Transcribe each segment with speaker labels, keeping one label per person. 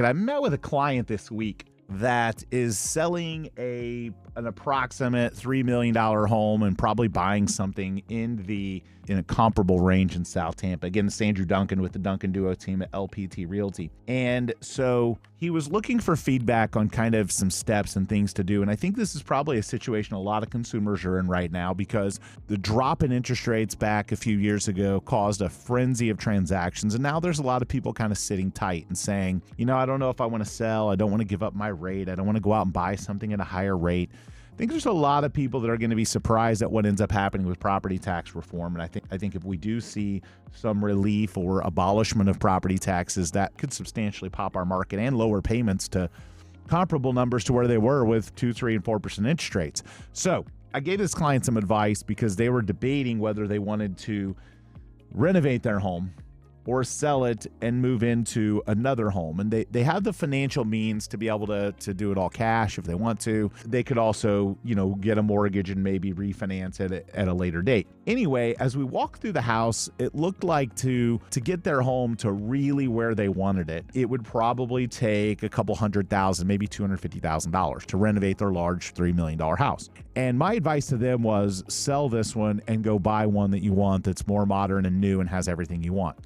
Speaker 1: I met with a client this week that is selling an approximate $3 million home and probably buying something in a comparable range in South Tampa. Again, it's Andrew Duncan with the Duncan Duo team at LPT Realty. And so he was looking for feedback on kind of some steps and things to do. And I think this is probably a situation a lot of consumers are in right now because the drop in interest rates back a few years ago caused a frenzy of transactions. And now there's a lot of people kind of sitting tight and saying, I don't know if I want to sell. I don't want to give up my rate. I don't want to go out and buy something at a higher rate. I think there's a lot of people that are going to be surprised at what ends up happening with property tax reform. And I think if we do see some relief or abolishment of property taxes, that could substantially pop our market and lower payments to comparable numbers to where they were with 2%, 3%, and 4% interest rates. So I gave this client some advice because they were debating whether they wanted to renovate their home or sell it and move into another home. And they have the financial means to be able to do it all cash if they want to. They could also, get a mortgage and maybe refinance it at a later date. Anyway, as we walked through the house, it looked like to get their home to really where they wanted it, it would probably take a couple $100,000, maybe $250,000 to renovate their large $3 million house. And my advice to them was sell this one and go buy one that you want that's more modern and new and has everything you want.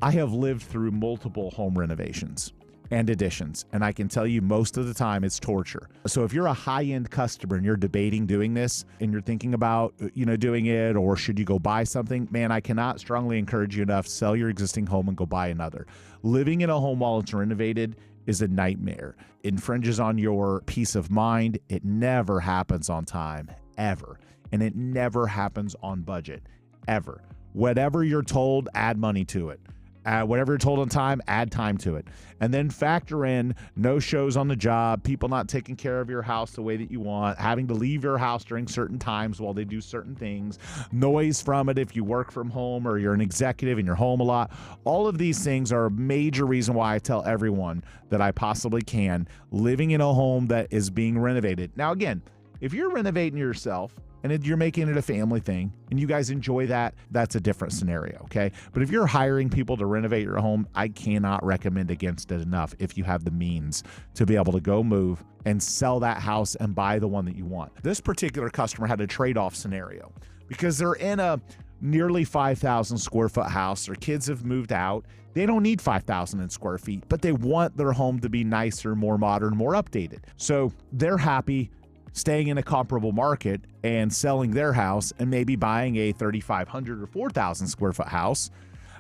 Speaker 1: I have lived through multiple home renovations and additions, and I can tell you most of the time it's torture. So if you're a high-end customer and you're debating doing this and you're thinking about, doing it, or should you go buy something, man, I cannot strongly encourage you enough, sell your existing home and go buy another. Living in a home while it's renovated is a nightmare. It infringes on your peace of mind. It never happens on time, ever. And it never happens on budget, ever. Whatever you're told, add money to it. Whatever you're told on time, add time to it. And then factor in no shows on the job, people not taking care of your house the way that you want, having to leave your house during certain times while they do certain things, noise from it if you work from home or you're an executive and you're home a lot. All of these things are a major reason why I tell everyone that I possibly can, living in a home that is being renovated. Now, again, if you're renovating yourself, and you're making it a family thing, and you guys enjoy that, that's a different scenario, okay? But if you're hiring people to renovate your home, I cannot recommend against it enough if you have the means to be able to go move and sell that house and buy the one that you want. This particular customer had a trade-off scenario because they're in a nearly 5,000 square foot house. Their kids have moved out. They don't need 5,000 square feet, but they want their home to be nicer, more modern, more updated. So they're happy staying in a comparable market and selling their house and maybe buying a 3,500 or 4,000 square foot house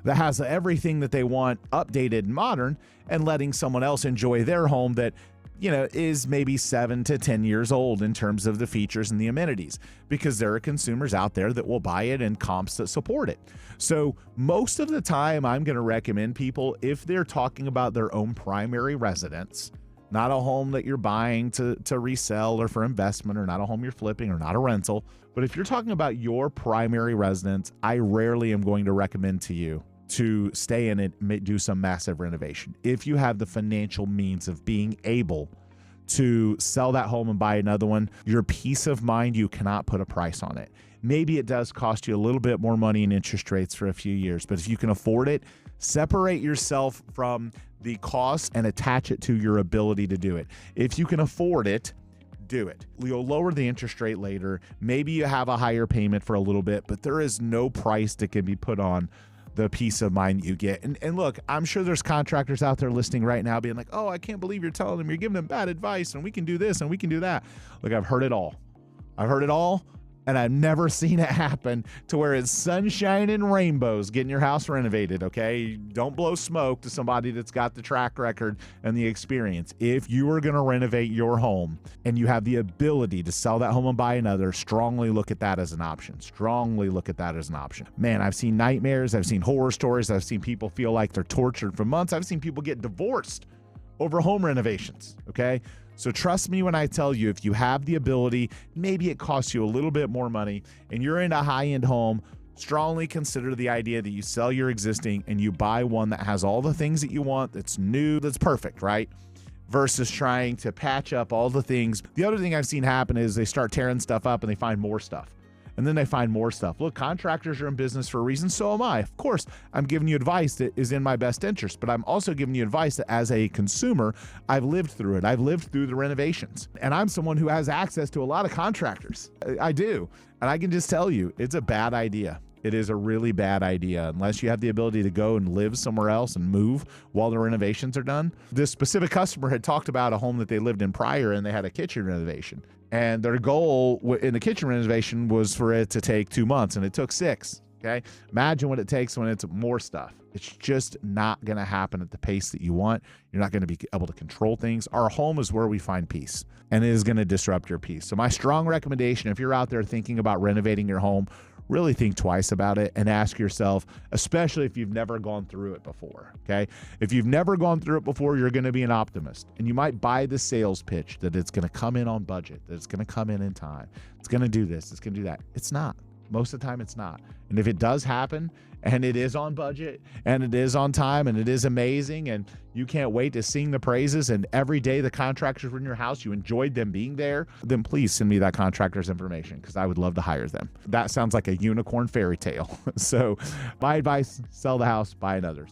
Speaker 1: that has everything that they want updated and modern, and letting someone else enjoy their home that, is maybe 7 to 10 years old in terms of the features and the amenities, because there are consumers out there that will buy it and comps that support it. So most of the time I'm going to recommend people, if they're talking about their own primary residence, not a home that you're buying to resell or for investment, or not a home you're flipping, or not a rental. But if you're talking about your primary residence, I rarely am going to recommend to you to stay in it, do some massive renovation. If you have the financial means of being able to sell that home and buy another one, your peace of mind, you cannot put a price on it. Maybe it does cost you a little bit more money in interest rates for a few years, but if you can afford it, separate yourself from the cost and attach it to your ability to do it. If you can afford it, do it. You'll lower the interest rate later. Maybe you have a higher payment for a little bit, but there is no price that can be put on the peace of mind you get. And look, I'm sure there's contractors out there listening right now being like, oh, I can't believe you're telling them, you're giving them bad advice, and we can do this and we can do that. Look, I've heard it all. And I've never seen it happen to where it's sunshine and rainbows getting your house renovated, okay? Don't blow smoke to somebody that's got the track record and the experience. If you are going to renovate your home and you have the ability to sell that home and buy another, strongly look at that as an option. Strongly look at that as an option. Man, I've seen nightmares. I've seen horror stories. I've seen people feel like they're tortured for months. I've seen people get divorced over home renovations, okay? So trust me when I tell you, if you have the ability, maybe it costs you a little bit more money, and you're in a high-end home, strongly consider the idea that you sell your existing and you buy one that has all the things that you want, that's new, that's perfect, right? Versus trying to patch up all the things. The other thing I've seen happen is they start tearing stuff up and they find more stuff. and then they find more stuff. Look, contractors are in business for a reason. So am I. Of course, I'm giving you advice that is in my best interest, but I'm also giving you advice that as a consumer, I've lived through it. I've lived through the renovations, and I'm someone who has access to a lot of contractors. I do. And I can just tell you, it's a bad idea. It is a really bad idea unless you have the ability to go and live somewhere else and move while the renovations are done. This specific customer had talked about a home that they lived in prior, and they had a kitchen renovation. And their goal in the kitchen renovation was for it to take 2 months, and it took 6. Okay. Imagine what it takes when it's more stuff. It's just not going to happen at the pace that you want. You're not going to be able to control things. Our home is where we find peace, and it is going to disrupt your peace. So my strong recommendation, if you're out there thinking about renovating your home, really think twice about it and ask yourself, especially if you've never gone through it before, okay? If you've never gone through it before, you're going to be an optimist, and you might buy the sales pitch that it's going to come in on budget, that it's going to come in time, it's going to do this, it's going to do that. It's not. Most of the time, it's not. And if it does happen, and it is on budget, and it is on time, and it is amazing, and you can't wait to sing the praises, and every day the contractors were in your house, you enjoyed them being there, then please send me that contractor's information, because I would love to hire them. That sounds like a unicorn fairy tale. So my advice, sell the house, buy another.